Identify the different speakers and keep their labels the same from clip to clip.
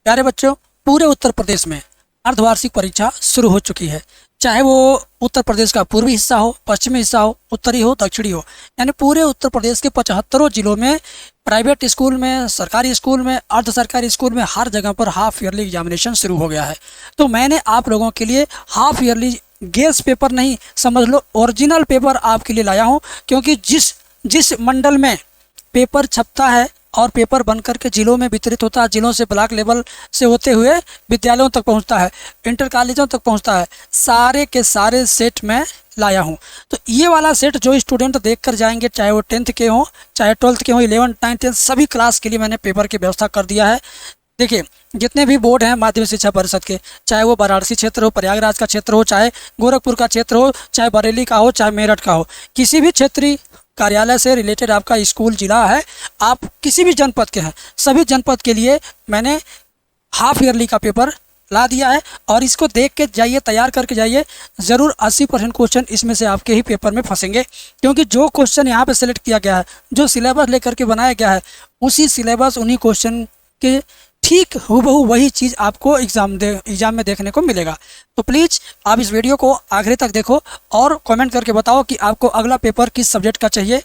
Speaker 1: प्यारे बच्चों, पूरे उत्तर प्रदेश में अर्धवार्षिक परीक्षा शुरू हो चुकी है। चाहे वो उत्तर प्रदेश का पूर्वी हिस्सा हो, पश्चिमी हिस्सा हो, उत्तरी हो, दक्षिणी हो, यानी पूरे उत्तर प्रदेश के 75 जिलों में प्राइवेट स्कूल में, सरकारी स्कूल में, अर्ध सरकारी स्कूल में हर जगह पर हाफ ईयरली एग्जामिनेशन शुरू हो गया है। तो मैंने आप लोगों के लिए हाफ ईयरली गेस पेपर नहीं, समझ लो ओरिजिनल पेपर आपके लिए लाया हूँ, क्योंकि जिस मंडल में पेपर छपता है और पेपर बनकर के जिलों में वितरित होता है, जिलों से ब्लॉक लेवल से होते हुए विद्यालयों तक पहुंचता है, इंटर कॉलेजों तक पहुंचता है, सारे के सारे सेट में लाया हूं। तो ये वाला सेट जो स्टूडेंट देख कर जाएंगे, चाहे वो 10th के हों, चाहे 12th के हों, 11th 9th 10th सभी क्लास के लिए मैंने पेपर की व्यवस्था कर दिया है। देखिए, जितने भी बोर्ड हैं माध्यमिक शिक्षा परिषद के, चाहे वो वाराणसी क्षेत्र हो, प्रयागराज का क्षेत्र हो, चाहे गोरखपुर का क्षेत्र हो, चाहे बरेली का हो, चाहे मेरठ का हो, किसी भी क्षेत्रीय कार्यालय से रिलेटेड आपका स्कूल जिला है, आप किसी भी जनपद के हैं, सभी जनपद के लिए मैंने हाफ ईयरली का पेपर ला दिया है। और इसको देख के जाइए, तैयार करके जाइए। ज़रूर 80% क्वेश्चन इसमें से आपके ही पेपर में फंसेंगे, क्योंकि जो क्वेश्चन यहाँ पे सेलेक्ट किया गया है, जो सिलेबस लेकर के बनाया गया है, उसी सिलेबस उन्हीं क्वेश्चन के ठीक हूबहू वही चीज़ आपको एग्ज़ाम में देखने को मिलेगा। तो प्लीज़ आप इस वीडियो को आखिरी तक देखो और कमेंट करके बताओ कि आपको अगला पेपर किस सब्जेक्ट का चाहिए।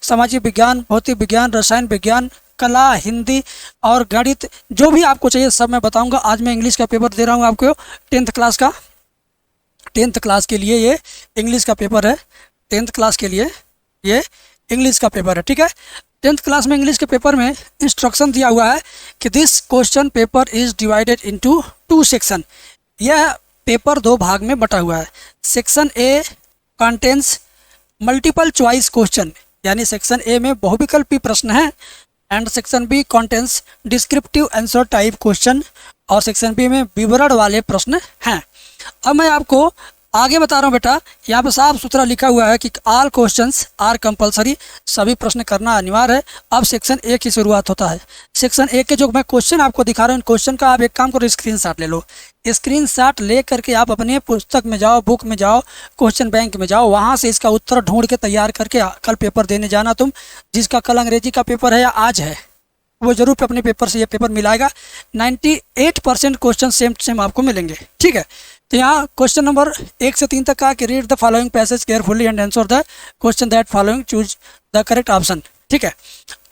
Speaker 1: सामाजिक विज्ञान, भौतिक विज्ञान, रसायन विज्ञान, कला, हिंदी और गणित, जो भी आपको चाहिए सब मैं बताऊंगा। आज मैं इंग्लिश का पेपर दे रहा हूँ आपको, 10th क्लास का। 10th क्लास के लिए ये इंग्लिश का पेपर है। 10th क्लास के लिए ये इंग्लिश का पेपर है, ठीक है। 10th क्लास में इंग्लिश के पेपर में इंस्ट्रक्शन दिया हुआ है कि this question paper is divided into 2 section. यह पेपर 2 भाग में बटा हुआ है। Section A contains multiple choice question, यानी सेक्शन ए में बहुविकल्पी प्रश्न है, and section B contains descriptive answer type question, और सेक्शन बी में विवरण वाले प्रश्न हैं। अब मैं आपको आगे बता रहा हूँ बेटा, यहाँ पे साफ सुथरा लिखा हुआ है कि ऑल क्वेश्चंस आर कंपलसरी, सभी प्रश्न करना अनिवार्य है। अब सेक्शन ए की शुरुआत होता है। सेक्शन ए के जो मैं क्वेश्चन आपको दिखा रहा हूँ, क्वेश्चन का आप एक काम करो, स्क्रीनशॉट ले लो। स्क्रीनशॉट ले करके आप अपने पुस्तक में जाओ, बुक में जाओ, क्वेश्चन बैंक में जाओ, वहाँ से इसका उत्तर ढूंढ के तैयार करके कल पेपर देने जाना। तुम जिसका कल अंग्रेजी का पेपर है या आज है, वो जरूर अपने पेपर से ये पेपर मिलाएगा। 98% क्वेश्चन सेम आपको मिलेंगे, ठीक है। तो यहाँ क्वेश्चन नंबर 1 से 3 तक का कि read the following passage carefully and answer the question that following, choose the correct option, ठीक है।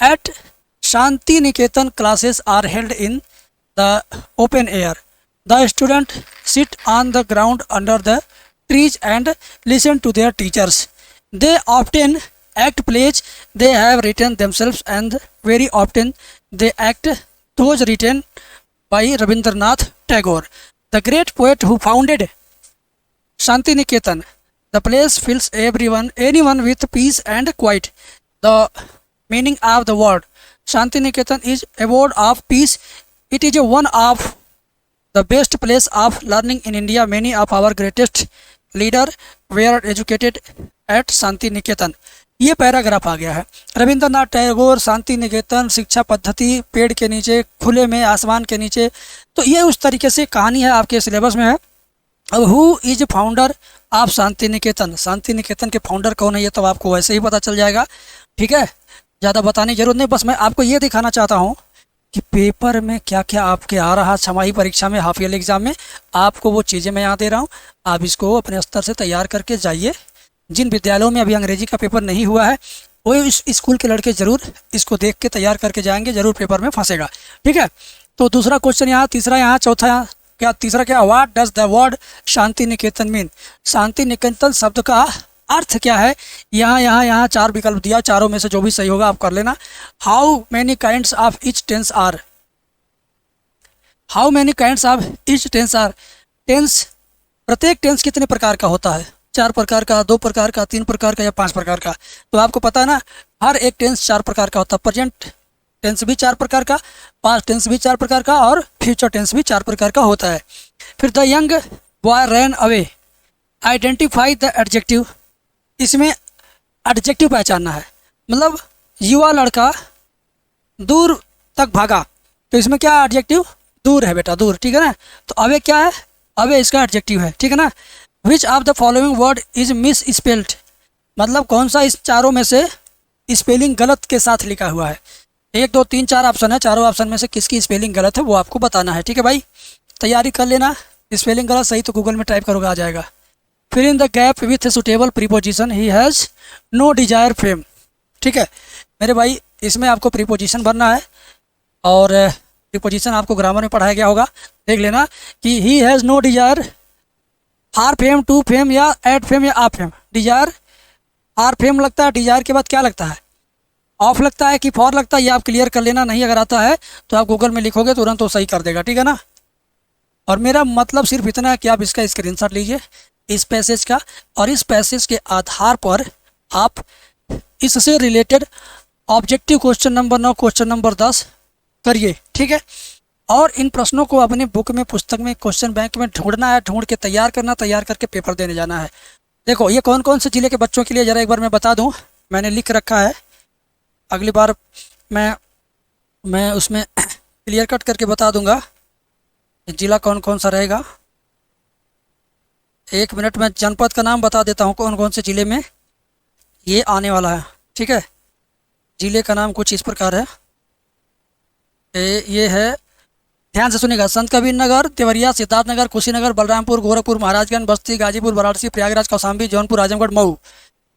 Speaker 1: At Shantiniketan classes are held in the open air. The student sit on the ground under the trees and listen to their teachers. They often act plays they have written themselves, and very often they act those written by Rabindranath Tagore, the great poet who founded Shantiniketan. The place fills anyone with peace and quiet. The meaning of the word Shantiniketan is a word of peace. It is one of the best place of learning in India. Many of our greatest leaders were educated at Shantiniketan. ये paragraph आ गया है। रविंद्रनाथ टैगोर, शांति निकेतन, शिक्षा पद्धति, पेड़ के नीचे, खुले में, आसमान के नीचे। तो ये उस तरीके से कहानी है, आपके सिलेबस में है। अब who is founder of Shanti Niketan, Shanti Niketan के फाउंडर कौन है ये तो आपको वैसे ही पता चल जाएगा, ठीक है। ज़्यादा बताने की जरूरत नहीं, बस मैं आपको ये दिखाना चाहता हूँ कि पेपर में क्या क्या आपके आ रहा, छमाही परीक्षा में, हाफ ईयरली एग्जाम में, आपको वो चीज़ें मैं यहाँ दे रहा हूँ। आप इसको अपने स्तर से तैयार करके जाइए। जिन विद्यालयों में अभी अंग्रेजी का पेपर नहीं हुआ है, वो इस स्कूल के लड़के ज़रूर इसको देख के तैयार करके जाएंगे, ज़रूर पेपर में फंसेगा, ठीक है। तो दूसरा क्वेश्चन यहाँ, तीसरा यहाँ, चौथा यहाँ, क्या तीसरा क्या, what does the word Shantiniketan mean. Shantiniketan शब्द का अर्थ क्या है। यहाँ 4 विकल्प दिया, चारों में से जो भी सही होगा आप कर लेना। How many kinds of each tense are. How many kinds of each tense are. Tense, प्रत्येक टेंस कितने प्रकार का होता है, 4 प्रकार का, 2 प्रकार का, 3 प्रकार का या 5 प्रकार का। तो आपको पता है ना, हर एक टेंस 4 प्रकार का होता है। प्रेजेंट टेंस भी 4 प्रकार का, पास्ट टेंस भी 4 प्रकार का, और फ्यूचर टेंस भी 4 प्रकार का होता है। फिर the young boy ran away. Identify the adjective. इसमें एडजेक्टिव पहचानना है, मतलब युवा लड़का दूर तक भागा, तो इसमें क्या एडजेक्टिव, दूर है बेटा, दूर, ठीक है ना। तो अवे क्या है, अवे इसका एडजेक्टिव है, ठीक है ना। Which of the following word is miss spelled. मतलब कौन सा इस चारों में से स्पेलिंग गलत के साथ लिखा हुआ है, 1 2 3 4 ऑप्शन है, चारों ऑप्शन में से किसकी स्पेलिंग गलत है वो आपको बताना है। ठीक है भाई, तैयारी कर लेना। स्पेलिंग गलत सही तो गूगल में टाइप करोगे आ जाएगा। फिर in the gap with suitable preposition, he has no desire fame. ठीक है मेरे भाई, इसमें आपको प्रीपोजिशन भरना है और प्रीपोजिशन आपको ग्रामर में पढ़ाया गया होगा, देख लेना कि he has no desire for fame, to fame या एट फेम या आप फेम। डिजायर आर फेम लगता है, डिजायर के बाद क्या लगता है, ऑफ लगता है कि फॉर लगता है, ये आप क्लियर कर लेना। नहीं अगर आता है तो आप गूगल में लिखोगे तुरंत तो सही कर देगा। ठीक है ना। और मेरा मतलब सिर्फ इतना है कि आप इसका स्क्रीनशॉट लीजिए इस पैसेज का, और इस पैसेज के आधार पर आप इससे related objective question number 9 question number 10 करिए। ठीक है। और इन प्रश्नों को अपने बुक में, पुस्तक में, क्वेश्चन बैंक में ढूंढना है, ढूंढ के तैयार करना, तैयार करके पेपर देने जाना है। देखो ये कौन कौन से ज़िले के बच्चों के लिए ज़रा एक बार मैं बता दूं, मैंने लिख रखा है, अगली बार मैं उसमें क्लियर कट करके बता दूंगा ज़िला कौन कौन सा रहेगा। 1 मिनट में जनपद का नाम बता देता हूँ कौन कौन से ज़िले में ये आने वाला है। ठीक है, ज़िले का नाम कुछ इस प्रकार है, ये है, ध्यान से सुनिएगा, संत कबीर नगर, देवरिया, सिद्धार्थनगर, कुशीनगर, बलरामपुर, गोरखपुर, महाराजगंज, बस्ती, गाजीपुर, वाराणसी, प्रयागराज, कौशाम्बी, जौनपुर, आजमगढ़, मऊ।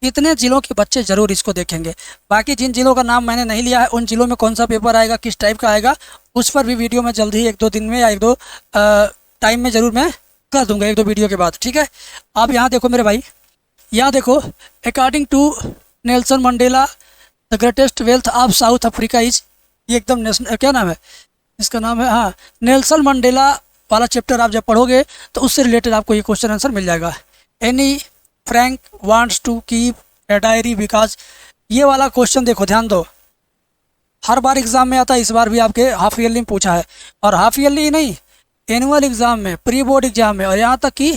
Speaker 1: इतने ज़िलों के बच्चे ज़रूर इसको देखेंगे। बाकी जिन ज़िलों का नाम मैंने नहीं लिया है उन ज़िलों में कौन सा पेपर आएगा, किस टाइप का आएगा, उस पर भी वीडियो में जल्द ही 1 2 दिन में या 1 2 टाइम में ज़रूर मैं कर दूंगा, 1 2 वीडियो के बाद। ठीक है। अब यहाँ देखो मेरे भाई, यहाँ देखो, according to Nelson Mandela the greatest wealth of South Africa is, ये एकदम नेशनल, क्या नाम है इसका, नाम है, हाँ, नेल्सन मंडेला वाला चैप्टर आप जब पढ़ोगे तो उससे रिलेटेड आपको ये क्वेश्चन आंसर मिल जाएगा। Anne Frank wants to keep a diary because, ये वाला क्वेश्चन देखो ध्यान दो, हर बार एग्जाम में आता है, इस बार भी आपके हाफ ईयरली में पूछा है, और हाफ ईयरली ही नहीं, एनुअल एग्जाम में, प्री बोर्ड एग्जाम में, और यहाँ तक कि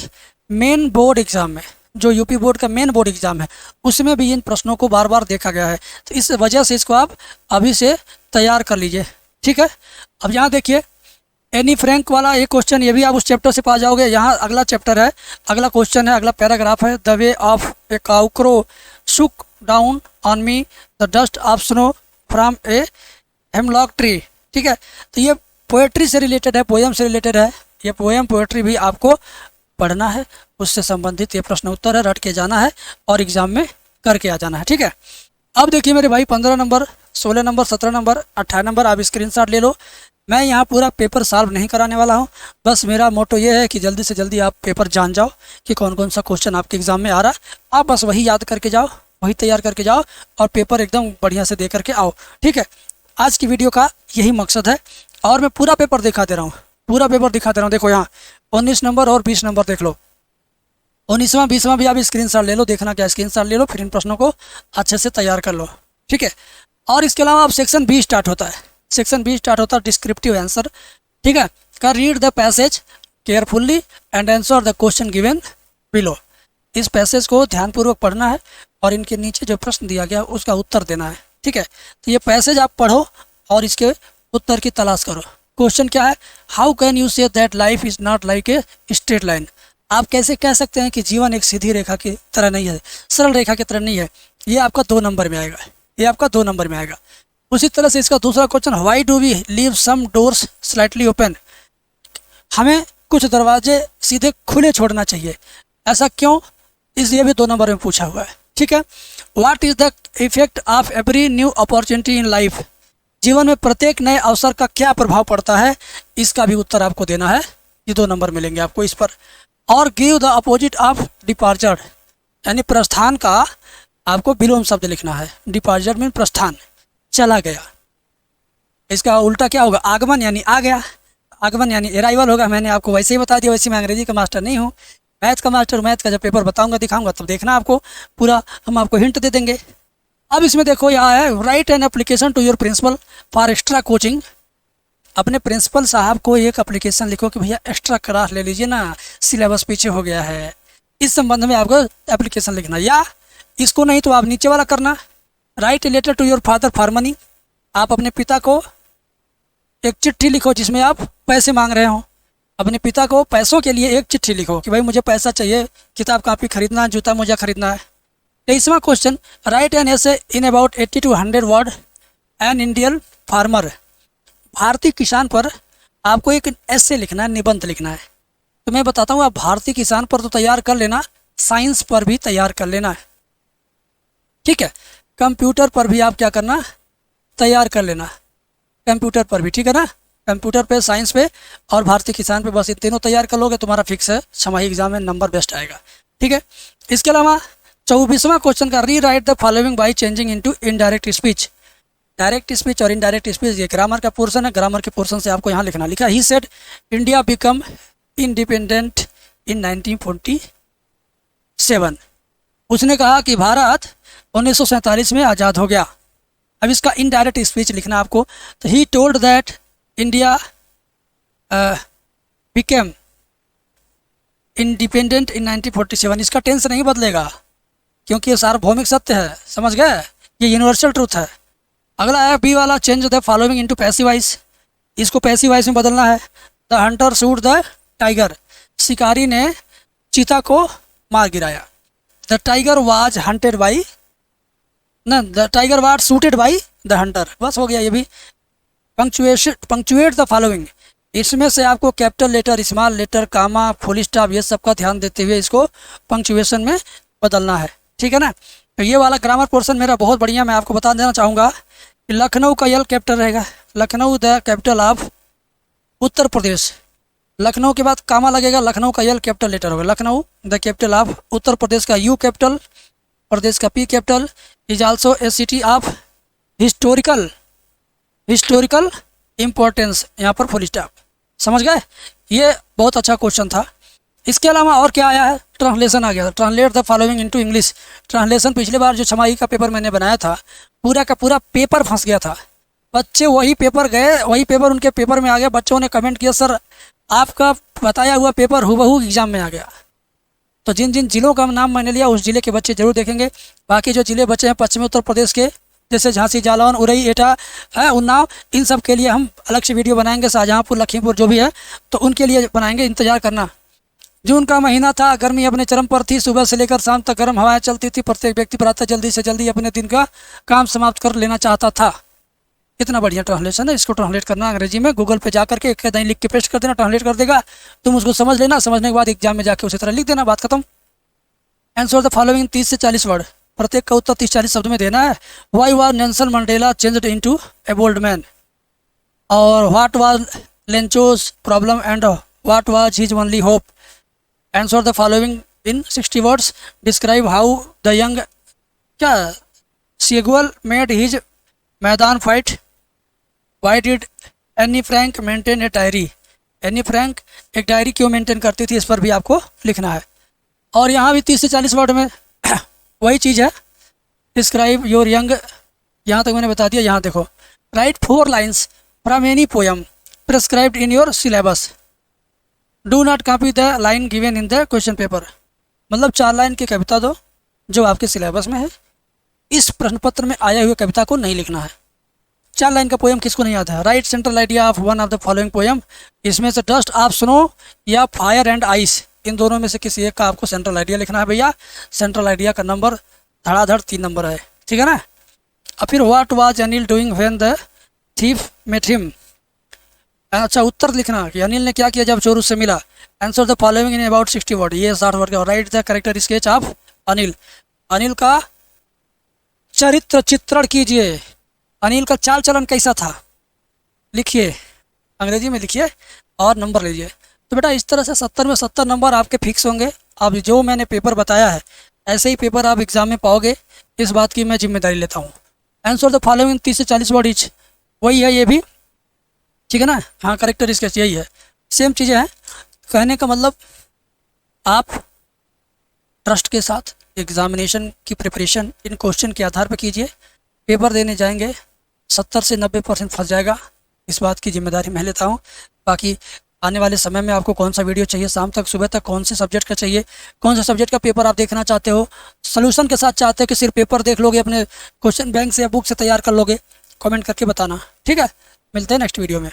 Speaker 1: मेन बोर्ड एग्जाम में, जो यूपी बोर्ड का मेन बोर्ड एग्जाम है उसमें भी इन प्रश्नों को बार बार देखा गया है। तो इस वजह से इसको आप अभी से तैयार कर लीजिए। ठीक है। अब यहाँ देखिए, एनी फ्रैंक वाला ये क्वेश्चन, ये भी आप उस चैप्टर से पा जाओगे। यहाँ अगला चैप्टर है, अगला क्वेश्चन है, अगला पैराग्राफ है, the way of a crow shook down on me the dust of snow from a hemlock tree. ठीक है। तो ये पोएट्री से रिलेटेड है, पोएम से रिलेटेड है, ये पोएम पोएट्री भी आपको पढ़ना है, उससे संबंधित ये प्रश्न उत्तर है, रट के जाना है और एग्जाम में करके आ जाना है। ठीक है। अब देखिए मेरे भाई, 15 नंबर, 16 नंबर, 17 नंबर, 18 नंबर आप स्क्रीनशॉट ले लो। मैं यहाँ पूरा पेपर सॉल्व नहीं कराने वाला हूँ, बस मेरा मोटो ये है कि जल्दी से जल्दी आप पेपर जान जाओ कि कौन कौन सा क्वेश्चन आपके एग्जाम में आ रहा है। आप बस वही याद करके जाओ, वही तैयार करके जाओ और पेपर एकदम बढ़िया से दे करके आओ। ठीक है। आज की वीडियो का यही मकसद है, और मैं पूरा पेपर दिखा दे रहा हूँ, पूरा पेपर दिखा दे रहा हूँ। देखो यहाँ 19 नंबर और 20 नंबर देख लो, 19वां 20वां भी आप स्क्रीनशॉट ले लो, देखना क्या स्क्रीनशॉट ले लो, फिर इन प्रश्नों को अच्छे से तैयार कर लो। ठीक है। और इसके अलावा अब सेक्शन 20 स्टार्ट होता है, सेक्शन 20 स्टार्ट होता है डिस्क्रिप्टिव आंसर। ठीक है। का read the passage carefully and answer the question given below. इस पैसेज को ध्यानपूर्वक पढ़ना है और इनके नीचे जो प्रश्न दिया गया उसका उत्तर देना है। ठीक है। तो ये पैसेज आप पढ़ो और इसके उत्तर की तलाश करो। क्वेश्चन क्या है, how can you say that life is not like a straight line. आप कैसे कह सकते हैं कि जीवन एक सीधी रेखा की तरह नहीं है, सरल रेखा की तरह नहीं है। ये आपका 2 नंबर में आएगा, ये आपका 2 नंबर में आएगा। उसी तरह से इसका दूसरा question, why do we leave some doors slightly open. हमें कुछ दरवाजे सीधे खुले छोड़ना चाहिए, ऐसा क्यों, इसलिए भी 2 नंबर में पूछा हुआ है। ठीक है। What is the effect of every new opportunity in life. जीवन में प्रत्येक नए अवसर का क्या प्रभाव पड़ता है, इसका भी उत्तर आपको देना है। ये 2 नंबर मिलेंगे आपको इस पर। और give the opposite of departure, यानी प्रस्थान का आपको विलोम शब्द लिखना है। डिपार्चर मीन प्रस्थान, चला गया। इसका उल्टा क्या होगा, आगमन यानी आ गया, आगमन यानी अराइवल होगा। मैंने आपको वैसे ही बता दिया, वैसे मैं अंग्रेजी का मास्टर नहीं हूँ, मैथ का मास्टर। मैथ का जब पेपर बताऊंगा दिखाऊंगा तब देखना आपको पूरा, हम आपको हिंट दे देंगे। अब इसमें देखो यहाँ है, write an application to your principal for extra coaching. अपने प्रिंसिपल साहब को एक एप्लीकेशन लिखो कि भैया एक्स्ट्रा क्लास ले लीजिए ना, सिलेबस पीछे हो गया है, इस संबंध में आपको एप्लीकेशन लिखना। या इसको नहीं तो आप नीचे वाला करना, write a letter to your father for money. आप अपने पिता को एक चिट्ठी लिखो जिसमें आप पैसे मांग रहे हो, अपने पिता को पैसों के लिए एक चिट्ठी लिखो कि भाई मुझे पैसा चाहिए, किताब कापी खरीदना है, जूता मोजा खरीदना है। 23वां क्वेश्चन, राइट एन ऐसे in about 80 to 100 word an Indian farmer, भारतीय किसान पर आपको एक ऐसे लिखना है, निबंध लिखना है। तो मैं बताता हूँ, आप भारतीय किसान पर तो तैयार कर लेना, साइंस पर भी तैयार कर लेना है, ठीक है। कंप्यूटर पर भी आप क्या करना, तैयार कर लेना, कंप्यूटर पर भी, ठीक है ना। कंप्यूटर पे, साइंस पे और भारतीय किसान पे, बस इन तीनों तैयार कर लोगे, तुम्हारा फिक्स है छमाही एग्जाम में नंबर बेस्ट आएगा, ठीक है। इसके अलावा 24वां क्वेश्चन का, री right the following by changing into indirect speech. Direct speech और इनडायरेक्ट स्पीच ये ग्रामर का पोर्शन है, ग्रामर के पोर्शन से आपको यहाँ लिखना, लिखा he said India become independent in 1947। उसने कहा कि भारत 1947 में आज़ाद हो गया। अब इसका इनडायरेक्ट स्पीच लिखना आपको, तो he told that India became independent in 1947। इसका टेंस नहीं बदलेगा क्योंकि ये सार्वभौमिक सत्य है, समझ गए, ये यूनिवर्सल ट्रूथ है। अगला है बी वाला, change the following into passive voice, इसको पैसिव वॉइस में बदलना है। The hunter shoot the tiger, शिकारी ने चीता को मार गिराया। The tiger was hunted by, न the tiger was shooted by the hunter, बस हो गया ये भी। पंक्चुएट द फॉलोइंग, इसमें से आपको कैपिटल लेटर, स्मॉल लेटर, कामा, फुल स्टॉप, ये सब का ध्यान देते हुए इसको पंक्चुएशन में बदलना है, ठीक है ना। तो ये वाला ग्रामर पोर्शन मेरा बहुत बढ़िया, मैं आपको बता देना चाहूँगा कि लखनऊ का यल कैपिटल रहेगा, Lucknow the capital of Uttar Pradesh. Lucknow के बाद कामा लगेगा, लखनऊ का यल कैपिटल लेटर होगा, Lucknow the capital of Uttar Pradesh का यू कैपिटल, प्रदेश का P capital, is also a city of historical importance, यहाँ पर फुल स्टॉप, समझ गए। ये बहुत अच्छा क्वेश्चन था। इसके अलावा और क्या आया है, ट्रांसलेशन आ गया, translate the following into English. Translation पिछले बार जो छमाही का पेपर मैंने बनाया था, पूरा का पूरा पेपर फंस गया था, बच्चे वही पेपर गए, वही पेपर उनके पेपर में आ गया। बच्चों ने कमेंट किया सर आपका बताया हुआ पेपर हुबहू एग्जाम में आ गया। तो जिन जिन जिलों का नाम मैंने लिया उस जिले के बच्चे जरूर देखेंगे। बाकी जो जिले बचे हैं पश्चिमी उत्तर प्रदेश के, जैसे झांसी, जालौन, उरई, एटा है, उन्नाव, इन सब के लिए हम अलग से वीडियो बनाएंगे। शाहजहाँपुर, लखीमपुर जो भी है तो उनके लिए बनाएंगे, इंतजार करना। जून का महीना था, गर्मी अपने चरम पर थी, सुबह से लेकर शाम तक गर्म हवाएं चलती थी, प्रत्येक व्यक्ति प्रातः जल्दी से जल्दी अपने दिन का काम समाप्त कर लेना चाहता था। इतना बढ़िया ट्रांसलेशन है, इसको ट्रांसलेट करना अंग्रेजी में, गूगल पे जा करके एक लाइन लिख के पेस्ट कर देना, ट्रांसलेट कर देगा, तुम उसको समझ लेना, समझने के बाद एग्जाम में जाके उसी तरह लिख देना, बात खत्म। आंसर द फॉलोइंग 30 से 40 वर्ड, प्रत्येक का उत्तर 30-40 शब्द में देना है। Why was Nelson Mandela changed into a bold man, और what was Lencho's problem and what was his only hope. Answer the following in 60 words, describe how the young क्या seagull made his maiden fight, why did Anne Frank maintain a diary, Anne Frank एक diary क्यों maintain करती थी, इस पर भी आपको लिखना है। और यहाँ भी 30 से 40 वर्ड में वही चीज़ है, डिस्क्राइब योर यंग, यहाँ तक मैंने बता दिया। यहाँ देखो, right 4 lines from any poem prescribed in your syllabus, do not copy the line given in the question paper, मतलब 4 लाइन की कविता दो जो आपके सिलेबस में है, इस प्रश्न पत्र में आए हुए कविता को नहीं लिखना है। 4 लाइन का पोएम किसको नहीं आता है। Right central idea of one of the following poem, इसमें से डस्ट ऑफ स्नो या फायर एंड आइस, इन दोनों में से किसी एक का आपको सेंट्रल आइडिया लिखना है भैया। सेंट्रल आइडिया का नंबर धड़ाधड़ 3 नंबर है, ठीक है ना। और फिर what was Anil doing when the thief met him, अच्छा उत्तर लिखना कि अनिल ने क्या किया जब चोर उससे मिला। Answer the following in about 60 word, ये 60 वर्ड का। Right the character sketch of Anil, Anil का चरित्र चित्रण कीजिए, अनिल का चाल चलन कैसा था लिखिए, अंग्रेजी में लिखिए और नंबर लीजिए। तो बेटा इस तरह से 70 में 70 नंबर आपके फिक्स होंगे। अब जो मैंने पेपर बताया है ऐसे ही पेपर आप एग्जाम में पाओगे, इस बात की मैं जिम्मेदारी लेता हूँ। आंसर द फॉलोइंग 30 से 40 वर्ड इच, वही है ये भी, ठीक है ना। हाँ करेक्टर स्केच यही है, सेम चीज़ें हैं। कहने का मतलब आप ट्रस्ट के साथ एग्जामिनेशन की प्रिपरेशन इन क्वेश्चन के आधार पर कीजिए। पेपर देने जाएंगे 70 से 90% फंस जाएगा, इस बात की जिम्मेदारी मैं लेता हूँ। बाकी आने वाले समय में आपको कौन सा वीडियो चाहिए, शाम तक सुबह तक कौन से सब्जेक्ट का चाहिए, कौन से सब्जेक्ट का पेपर आप देखना चाहते हो, सोल्यूशन के साथ चाहते हो कि सिर्फ पेपर देख लोगे, अपने क्वेश्चन बैंक से या बुक से तैयार कर लोगे, कमेंट करके बताना, ठीक है। मिलते हैं नेक्स्ट वीडियो में।